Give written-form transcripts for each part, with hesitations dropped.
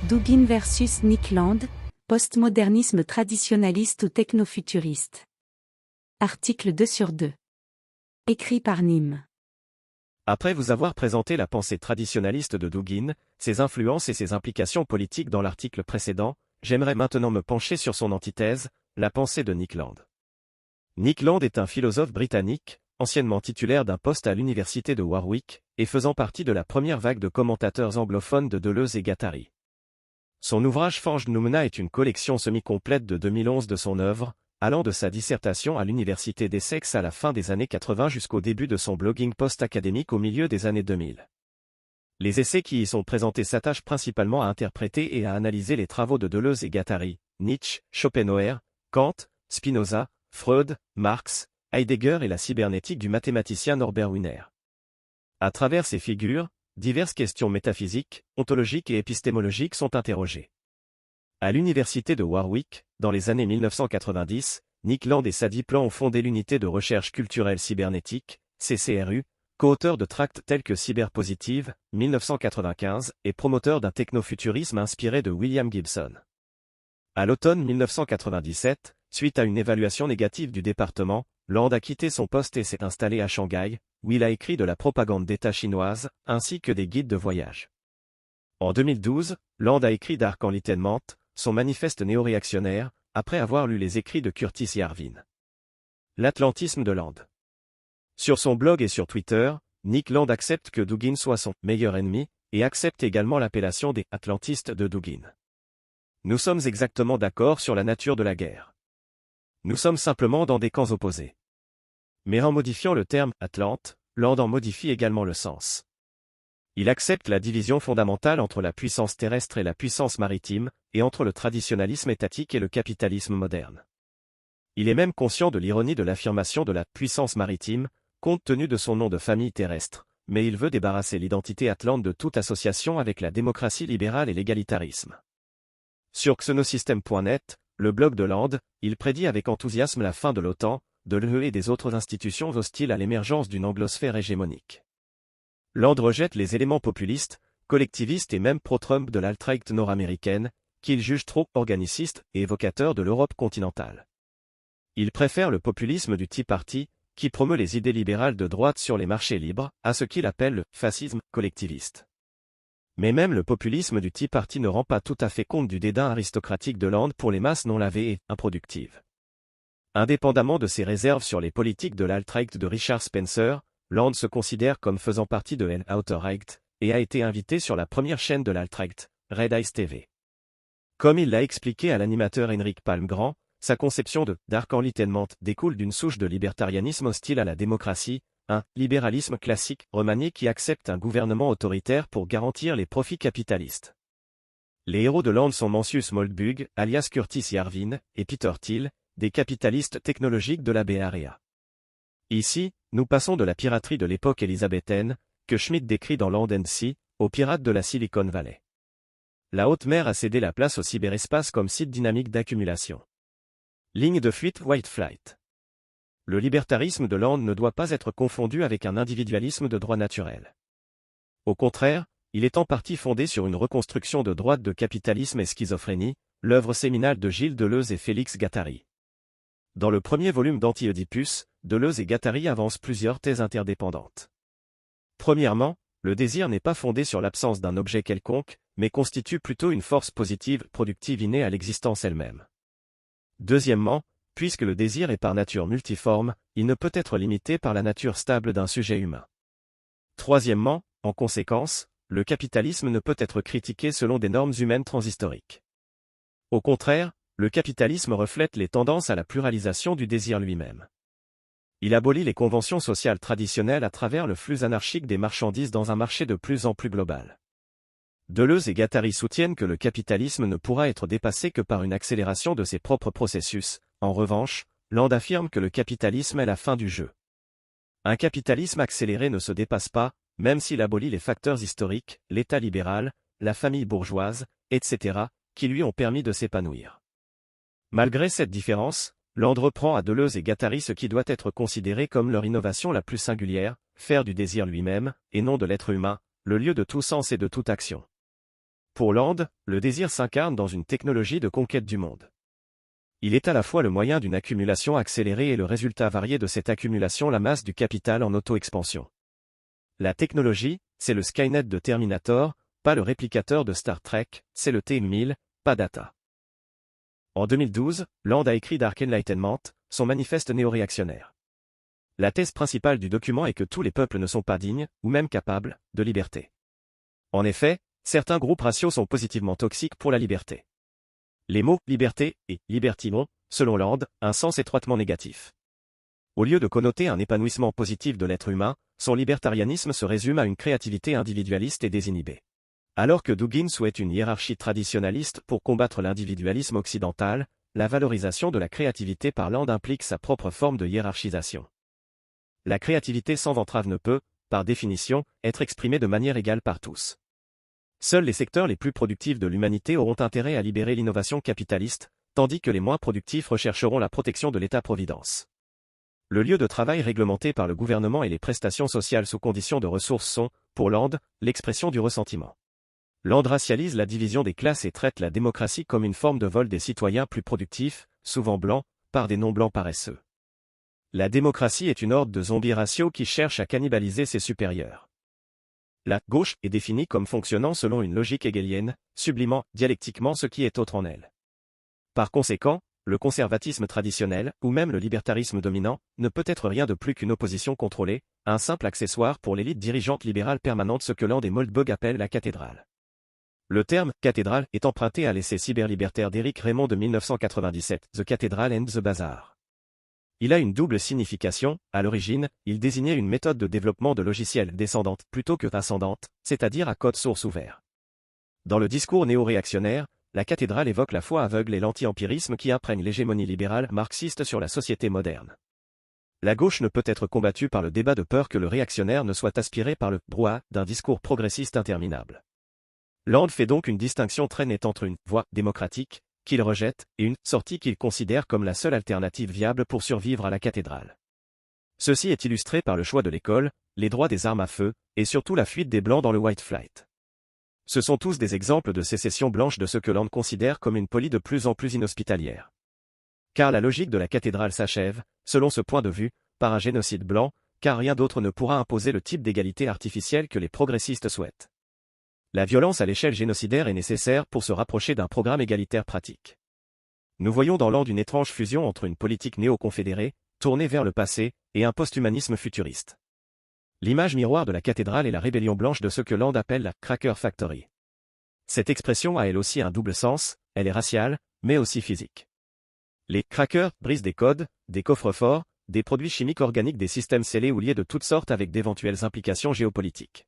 Dugin versus Nick Land, postmodernisme traditionnaliste ou technofuturiste. Article 2/2. Écrit par Nîmes. Après vous avoir présenté la pensée traditionnaliste de Dugin, ses influences et ses implications politiques dans l'article précédent, j'aimerais maintenant me pencher sur son antithèse, la pensée de Nick Land. Nick Land est un philosophe britannique, anciennement titulaire d'un poste à l'université de Warwick, et faisant partie de la première vague de commentateurs anglophones de Deleuze et Guattari. Son ouvrage Forged Noumena est une collection semi-complète de 2011 de son œuvre, allant de sa dissertation à l'université d'Essex à la fin des années 80 jusqu'au début de son blogging post-académique au milieu des années 2000. Les essais qui y sont présentés s'attachent principalement à interpréter et à analyser les travaux de Deleuze et Guattari, Nietzsche, Schopenhauer, Kant, Spinoza, Freud, Marx, Heidegger et la cybernétique du mathématicien Norbert Wiener. À travers ces figures, diverses questions métaphysiques, ontologiques et épistémologiques sont interrogées. À l'université de Warwick, dans les années 1990, Nick Land et Sadi Plan ont fondé l'unité de recherche culturelle cybernétique, CCRU, co-auteur de tracts tels que Cyberpositive, 1995, et promoteur d'un technofuturisme inspiré de William Gibson. À l'automne 1997, suite à une évaluation négative du département, Land a quitté son poste et s'est installé à Shanghai, où il a écrit de la propagande d'État chinoise, ainsi que des guides de voyage. En 2012, Land a écrit Dark Enlightenment, son manifeste néo-réactionnaire, après avoir lu les écrits de Curtis Yarvin. L'atlantisme de Land. Sur son blog et sur Twitter, Nick Land accepte que Dugin soit son meilleur ennemi, et accepte également l'appellation des atlantistes de Dugin. Nous sommes exactement d'accord sur la nature de la guerre. Nous sommes simplement dans des camps opposés. Mais en modifiant le terme « Atlante », Land en modifie également le sens. Il accepte la division fondamentale entre la puissance terrestre et la puissance maritime, et entre le traditionnalisme étatique et le capitalisme moderne. Il est même conscient de l'ironie de l'affirmation de la « puissance maritime », compte tenu de son nom de famille terrestre, mais il veut débarrasser l'identité atlante de toute association avec la démocratie libérale et l'égalitarisme. Sur xenosystem.net, le blog de Land, il prédit avec enthousiasme la fin de l'OTAN, de l'UE et des autres institutions hostiles à l'émergence d'une anglosphère hégémonique. Land rejette les éléments populistes, collectivistes et même pro-Trump de l'alt-right nord-américaine, qu'il juge trop organicistes et évocateurs de l'Europe continentale. Il préfère le populisme du Tea Party, qui promeut les idées libérales de droite sur les marchés libres, à ce qu'il appelle le fascisme collectiviste. Mais même le populisme du Tea Party ne rend pas tout à fait compte du dédain aristocratique de Land pour les masses non lavées et improductives. Indépendamment de ses réserves sur les politiques de l'alt-right de Richard Spencer, Land se considère comme faisant partie de l'Outer-Right, et a été invité sur la première chaîne de l'alt-right, Red Ice TV. Comme il l'a expliqué à l'animateur Henrik Palmgren, sa conception de « Dark Enlightenment » découle d'une souche de libertarianisme hostile à la démocratie, un libéralisme classique remanié qui accepte un gouvernement autoritaire pour garantir les profits capitalistes. Les héros de Land sont Mencius Moldbug, alias Curtis Yarvin, et Peter Thiel, des capitalistes technologiques de la Bay Area. Ici, nous passons de la piraterie de l'époque élisabéthaine, que Schmidt décrit dans Land and Sea, aux pirates de la Silicon Valley. La haute mer a cédé la place au cyberespace comme site dynamique d'accumulation. Ligne de fuite White Flight. Le libertarisme de Land ne doit pas être confondu avec un individualisme de droit naturel. Au contraire, il est en partie fondé sur une reconstruction de droite de capitalisme et schizophrénie, l'œuvre séminale de Gilles Deleuze et Félix Guattari. Dans le premier volume d'Anti-Oedipus, Deleuze et Guattari avancent plusieurs thèses interdépendantes. Premièrement, le désir n'est pas fondé sur l'absence d'un objet quelconque, mais constitue plutôt une force positive, productive innée à l'existence elle-même. Deuxièmement, puisque le désir est par nature multiforme, il ne peut être limité par la nature stable d'un sujet humain. Troisièmement, en conséquence, le capitalisme ne peut être critiqué selon des normes humaines transhistoriques. Au contraire, le capitalisme reflète les tendances à la pluralisation du désir lui-même. Il abolit les conventions sociales traditionnelles à travers le flux anarchique des marchandises dans un marché de plus en plus global. Deleuze et Guattari soutiennent que le capitalisme ne pourra être dépassé que par une accélération de ses propres processus. En revanche, Land affirme que le capitalisme est la fin du jeu. Un capitalisme accéléré ne se dépasse pas, même s'il abolit les facteurs historiques, l'État libéral, la famille bourgeoise, etc., qui lui ont permis de s'épanouir. Malgré cette différence, Land reprend à Deleuze et Guattari ce qui doit être considéré comme leur innovation la plus singulière, faire du désir lui-même, et non de l'être humain, le lieu de tout sens et de toute action. Pour Land, le désir s'incarne dans une technologie de conquête du monde. Il est à la fois le moyen d'une accumulation accélérée et le résultat varié de cette accumulation, la masse du capital en auto-expansion. La technologie, c'est le Skynet de Terminator, pas le réplicateur de Star Trek, c'est le T-1000, pas Data. En 2012, Land a écrit Dark Enlightenment, son manifeste néo-réactionnaire. La thèse principale du document est que tous les peuples ne sont pas dignes, ou même capables, de liberté. En effet, certains groupes raciaux sont positivement toxiques pour la liberté. Les mots « liberté » et « liberty » ont, selon Land, un sens étroitement négatif. Au lieu de connoter un épanouissement positif de l'être humain, son libertarianisme se résume à une créativité individualiste et désinhibée. Alors que Dugin souhaite une hiérarchie traditionnaliste pour combattre l'individualisme occidental, la valorisation de la créativité par Land implique sa propre forme de hiérarchisation. La créativité sans entrave ne peut, par définition, être exprimée de manière égale par tous. Seuls les secteurs les plus productifs de l'humanité auront intérêt à libérer l'innovation capitaliste, tandis que les moins productifs rechercheront la protection de l'État-providence. Le lieu de travail réglementé par le gouvernement et les prestations sociales sous conditions de ressources sont, pour Land, l'expression du ressentiment. Land racialise la division des classes et traite la démocratie comme une forme de vol des citoyens plus productifs, souvent blancs, par des non-blancs paresseux. La démocratie est une horde de zombies raciaux qui cherchent à cannibaliser ses supérieurs. La gauche est définie comme fonctionnant selon une logique hegelienne, sublimant dialectiquement ce qui est autre en elle. Par conséquent, le conservatisme traditionnel, ou même le libertarisme dominant, ne peut être rien de plus qu'une opposition contrôlée, un simple accessoire pour l'élite dirigeante libérale permanente, ce que Land et Moldbug appellent la cathédrale. Le terme « cathédrale » est emprunté à l'essai cyberlibertaire d'Éric Raymond de 1997, The Cathedral and the Bazaar. Il a une double signification. À l'origine, il désignait une méthode de développement de logiciels descendante plutôt que ascendante, c'est-à-dire à code source ouvert. Dans le discours néo-réactionnaire, la cathédrale évoque la foi aveugle et l'anti-empirisme qui imprègne l'hégémonie libérale marxiste sur la société moderne. La gauche ne peut être combattue par le débat de peur que le réactionnaire ne soit aspiré par le brouhaha d'un discours progressiste interminable. Land fait donc une distinction très nette entre une voie démocratique, qu'il rejette, et une sortie qu'il considère comme la seule alternative viable pour survivre à la cathédrale. Ceci est illustré par le choix de l'école, les droits des armes à feu, et surtout la fuite des Blancs dans le White Flight. Ce sont tous des exemples de sécession blanche de ce que Land considère comme une police de plus en plus inhospitalière. Car la logique de la cathédrale s'achève, selon ce point de vue, par un génocide blanc, car rien d'autre ne pourra imposer le type d'égalité artificielle que les progressistes souhaitent. La violence à l'échelle génocidaire est nécessaire pour se rapprocher d'un programme égalitaire pratique. Nous voyons dans Land une étrange fusion entre une politique néo-confédérée, tournée vers le passé, et un post-humanisme futuriste. L'image miroir de la cathédrale est la rébellion blanche de ce que Land appelle la Cracker Factory. Cette expression a elle aussi un double sens, elle est raciale, mais aussi physique. Les crackers brisent des codes, des coffres-forts, des produits chimiques organiques, des systèmes scellés ou liés de toutes sortes avec d'éventuelles implications géopolitiques.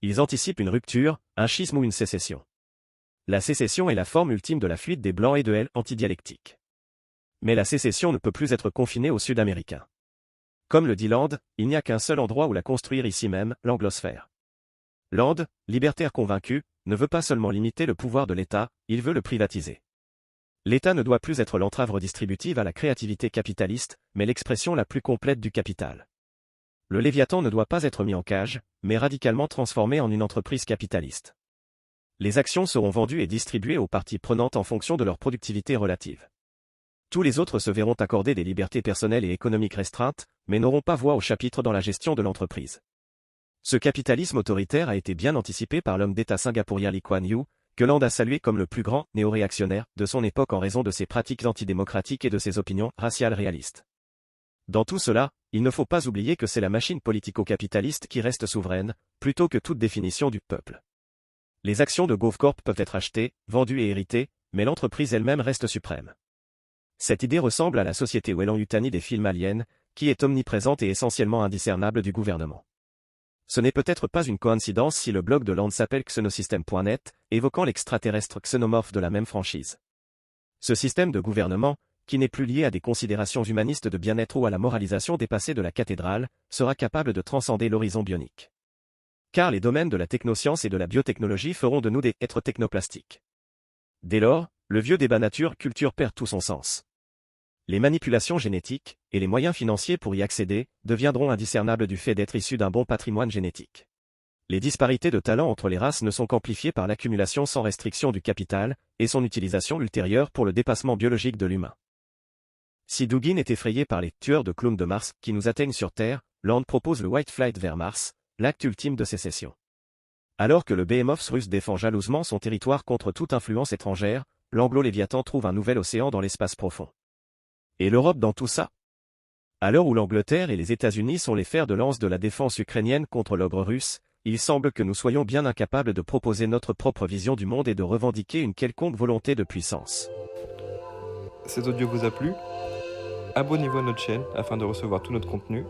Ils anticipent une rupture, un schisme ou une sécession. La sécession est la forme ultime de la fuite des Blancs et de elle antidialectique. Mais la sécession ne peut plus être confinée aux Sud-Américains. Comme le dit Land, il n'y a qu'un seul endroit où la construire ici même, l'anglosphère. Land, libertaire convaincu, ne veut pas seulement limiter le pouvoir de l'État, il veut le privatiser. L'État ne doit plus être l'entrave redistributive à la créativité capitaliste, mais l'expression la plus complète du capital. Le Léviathan ne doit pas être mis en cage, mais radicalement transformé en une entreprise capitaliste. Les actions seront vendues et distribuées aux parties prenantes en fonction de leur productivité relative. Tous les autres se verront accorder des libertés personnelles et économiques restreintes, mais n'auront pas voix au chapitre dans la gestion de l'entreprise. Ce capitalisme autoritaire a été bien anticipé par l'homme d'État singapourien Lee Kuan Yew, que Land a salué comme le plus grand néo-réactionnaire de son époque en raison de ses pratiques antidémocratiques et de ses opinions raciales réalistes. Dans tout cela, il ne faut pas oublier que c'est la machine politico-capitaliste qui reste souveraine, plutôt que toute définition du peuple. Les actions de GovCorp peuvent être achetées, vendues et héritées, mais l'entreprise elle-même reste suprême. Cette idée ressemble à la société Weyland-Yutani des films aliens, qui est omniprésente et essentiellement indiscernable du gouvernement. Ce n'est peut-être pas une coïncidence si le blog de Land s'appelle xenosystem.net, évoquant l'extraterrestre xénomorphe de la même franchise. Ce système de gouvernement, qui n'est plus lié à des considérations humanistes de bien-être ou à la moralisation dépassée de la cathédrale, sera capable de transcender l'horizon bionique. Car les domaines de la technoscience et de la biotechnologie feront de nous des êtres technoplastiques. Dès lors, le vieux débat nature-culture perd tout son sens. Les manipulations génétiques, et les moyens financiers pour y accéder, deviendront indiscernables du fait d'être issus d'un bon patrimoine génétique. Les disparités de talent entre les races ne sont qu'amplifiées par l'accumulation sans restriction du capital, et son utilisation ultérieure pour le dépassement biologique de l'humain. Si Dugin est effrayé par les tueurs de clowns de Mars qui nous atteignent sur Terre, Land propose le White Flight vers Mars, l'acte ultime de sécession. Alors que le Behemoth russe défend jalousement son territoire contre toute influence étrangère, l'Anglo-Léviathan trouve un nouvel océan dans l'espace profond. Et l'Europe dans tout ça? À l'heure où l'Angleterre et les États-Unis sont les fers de lance de la défense ukrainienne contre l'ogre russe, il semble que nous soyons bien incapables de proposer notre propre vision du monde et de revendiquer une quelconque volonté de puissance. Cet audio vous a plu? Abonnez-vous à notre chaîne afin de recevoir tout notre contenu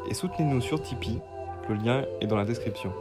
et soutenez-nous sur Tipeee, le lien est dans la description.